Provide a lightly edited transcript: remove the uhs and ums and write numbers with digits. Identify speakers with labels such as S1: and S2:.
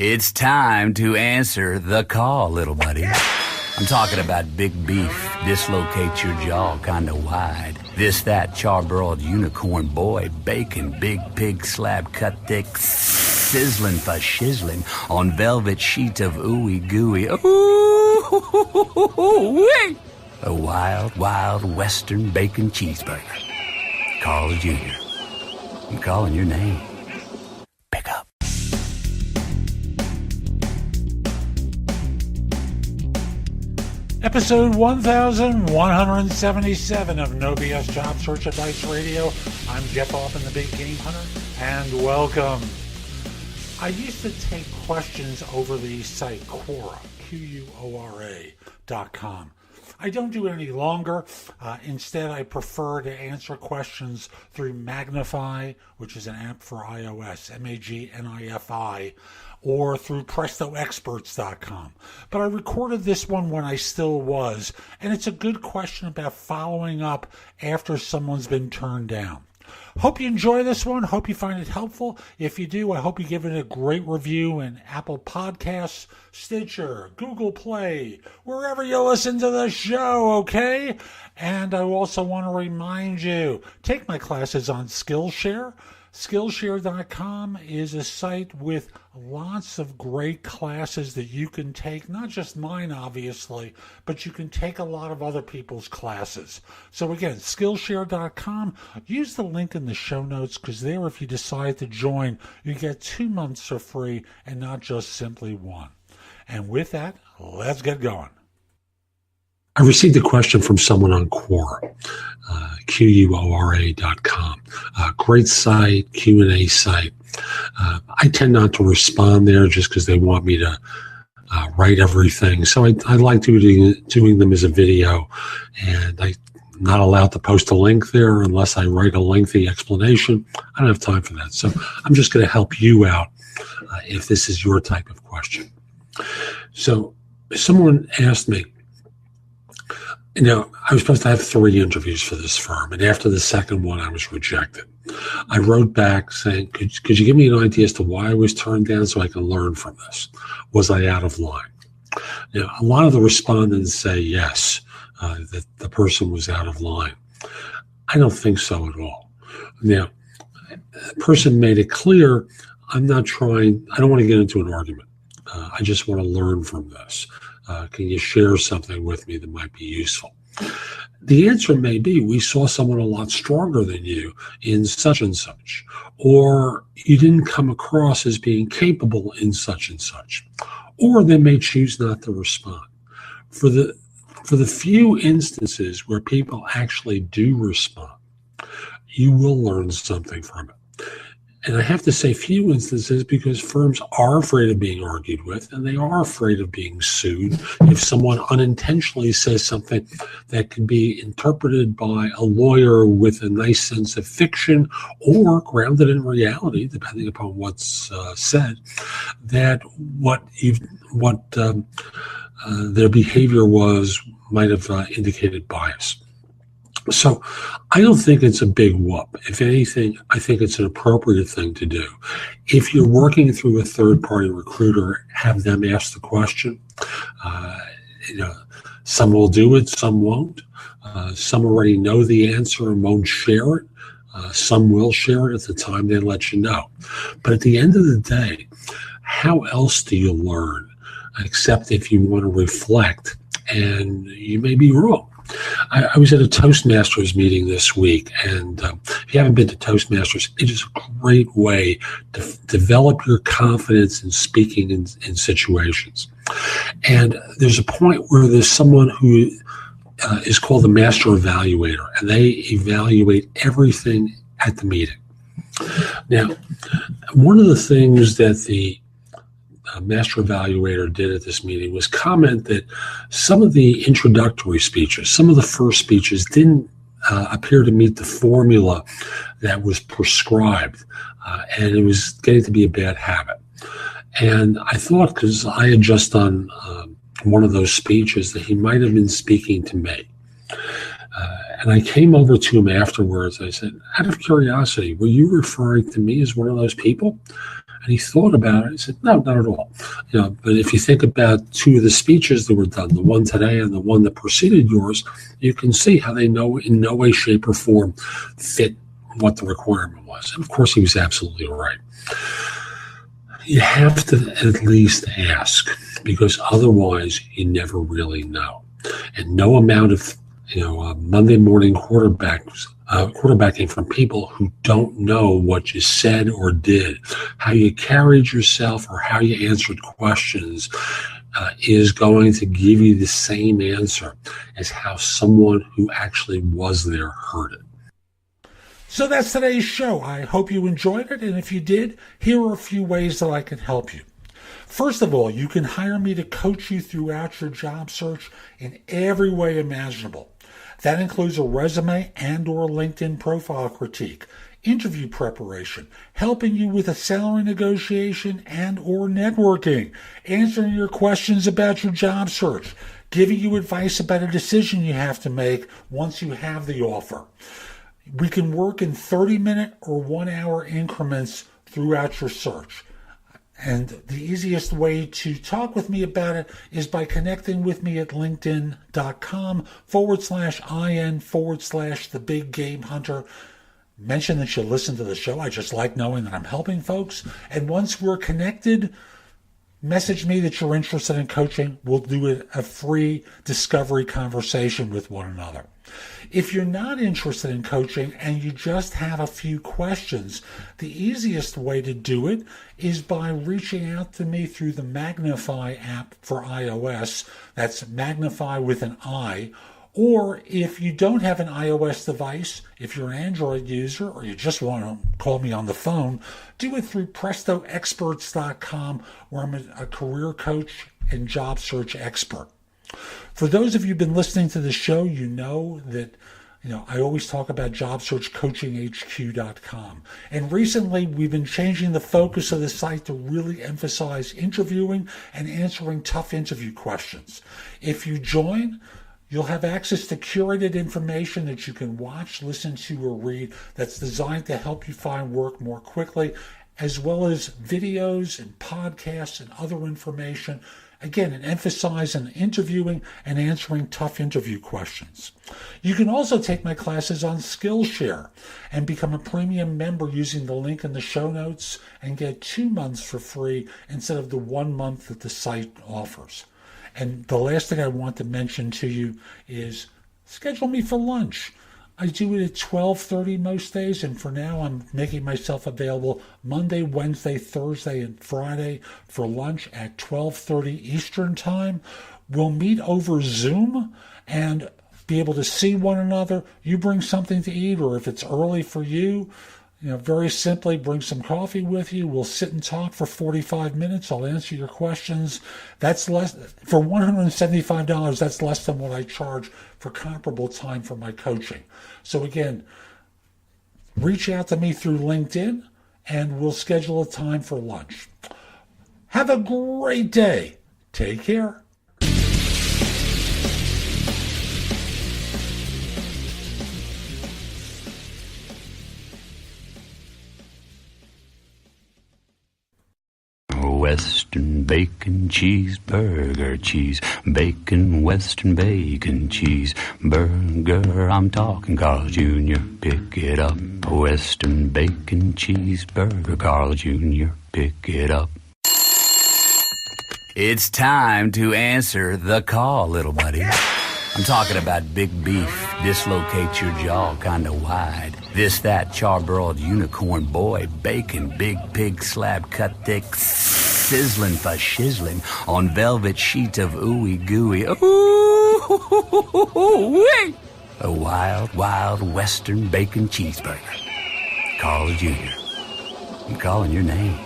S1: It's time to answer the call, little buddy. I'm talking about big beef, dislocate your jaw kinda wide. This, that, charbroiled unicorn boy, bacon, big pig slab cut thick, sizzling for shizzling on velvet sheet of ooey gooey. Ooh, a wild, wild western bacon cheeseburger. Carl Jr. I'm calling your name. Pick up.
S2: Episode 1177 of No BS Job Search Advice Radio. I'm Jeff Altman, the Big Game Hunter, and welcome. I used to take questions over the site Quora, Quora.com. I don't do it any longer. Instead, I prefer to answer questions through Magnify, which is an app for iOS, Magnifi, or through PrestoExperts.com. But I recorded this one when I still was, and it's a good question about following up after someone's been turned down. Hope you enjoy this one. Hope you find it helpful. If you do, I hope you give it a great review in Apple Podcasts, Stitcher, Google Play, wherever you listen to the show, okay? And I also want to remind you, take my classes on Skillshare. Skillshare.com is a site with lots of great classes that you can take, not just mine, obviously, but you can take a lot of other people's classes. So again, Skillshare.com, use the link in the show notes, because there, if you decide to join, you get 2 months for free and not just simply one. And with that, let's get going.
S3: I received a question from someone on Quora, Quora.com. Great site, Q&A site. I tend not to respond there just because they want me to write everything. So I like doing them as a video, and I'm not allowed to post a link there unless I write a lengthy explanation. I don't have time for that. So I'm just going to help you out if this is your type of question. So someone asked me, I was supposed to have 3 interviews for this firm, and after the second one, I was rejected. I wrote back saying, could you give me an idea as to why I was turned down so I can learn from this? Was I out of line? A lot of the respondents say yes, that the person was out of line. I don't think so at all. Now, the person made it clear, I don't want to get into an argument. I just want to learn from this. Can you share something with me that might be useful? The answer may be, we saw someone a lot stronger than you in such and such, or you didn't come across as being capable in such and such, or they may choose not to respond. For the few instances where people actually do respond, you will learn something from it. And I have to say few instances because firms are afraid of being argued with, and they are afraid of being sued if someone unintentionally says something that can be interpreted by a lawyer with a nice sense of fiction or grounded in reality, depending upon what's said, that what their behavior might have indicated bias. So I don't think it's a big whoop. If anything, I think it's an appropriate thing to do. If you're working through a third-party recruiter, have them ask the question. Some will do it, some won't. Some already know the answer and won't share it. Some will share it at the time they let you know. But at the end of the day, how else do you learn except if you want to reflect, and you may be wrong. I was at a Toastmasters meeting this week, and if you haven't been to Toastmasters, it is a great way to develop your confidence in speaking in situations. And there's a point where there's someone who is called the Master Evaluator, and they evaluate everything at the meeting. Now, one of the things that the Master Evaluator did at this meeting was comment that some of the introductory speeches, some of the first speeches didn't appear to meet the formula that was prescribed, and it was getting to be a bad habit. And I thought, because I had just done one of those speeches, that he might have been speaking to me. And I came over to him afterwards. I said, out of curiosity, were you referring to me as one of those people? And he thought about it. He said, no, not at all. But if you think about two of the speeches that were done, the one today and the one that preceded yours, you can see how they know in no way, shape, or form fit what the requirement was. And of course, he was absolutely right. You have to at least ask, because otherwise you never really know. And no amount of Monday morning quarterbacking from people who don't know what you said or did, how you carried yourself or how you answered questions, is going to give you the same answer as how someone who actually was there heard it.
S2: So that's today's show. I hope you enjoyed it, and if you did, here are a few ways that I can help you. First of all, you can hire me to coach you throughout your job search in every way imaginable. That includes a resume and or LinkedIn profile critique, interview preparation, helping you with a salary negotiation and or networking, answering your questions about your job search, giving you advice about a decision you have to make once you have the offer. We can work in 30-minute or 1-hour increments throughout your search. And the easiest way to talk with me about it is by connecting with me at linkedin.com/IN/the big game hunter. Mention that you listen to the show. I just like knowing that I'm helping folks. And once we're connected, message me that you're interested in coaching. We'll do a free discovery conversation with one another. If you're not interested in coaching and you just have a few questions, the easiest way to do it is by reaching out to me through the Magnify app for iOS. That's Magnify with an I. Or if you don't have an iOS device, if you're an Android user or you just want to call me on the phone, do it through PrestoExperts.com, where I'm a career coach and job search expert. For those of you who've been listening to the show, you know that I always talk about JobSearchCoachingHQ.com. And recently, we've been changing the focus of the site to really emphasize interviewing and answering tough interview questions. If you join, you'll have access to curated information that you can watch, listen to, or read that's designed to help you find work more quickly, as well as videos and podcasts and other information. Again, an emphasis on interviewing and answering tough interview questions. You can also take my classes on Skillshare and become a premium member using the link in the show notes and get 2 months for free instead of the 1 month that the site offers. And the last thing I want to mention to you is schedule me for lunch. I do it at 12:30 most days, and for now I'm making myself available Monday, Wednesday, Thursday, and Friday for lunch at 12:30 Eastern Time. We'll meet over Zoom and be able to see one another. You bring something to eat, or if it's early for you, very simply bring some coffee with you. We'll sit and talk for 45 minutes. I'll answer your questions. That's less for $175. That's less than what I charge for comparable time for my coaching. So again, reach out to me through LinkedIn and we'll schedule a time for lunch. Have a great day. Take care.
S1: Western bacon cheeseburger, cheese bacon, Western bacon cheeseburger. I'm talking Carl Jr., pick it up. Western bacon cheeseburger, Carl Jr., pick it up. It's time to answer the call, little buddy. I'm talking about big beef, dislocate your jaw kinda wide. This, that, charbroiled unicorn boy, bacon, big pig slab cut thick, sizzling for shizzling on velvet sheet of ooey gooey. Ooh-wee! A wild, wild Western bacon cheeseburger. Carl Jr., I'm calling your name.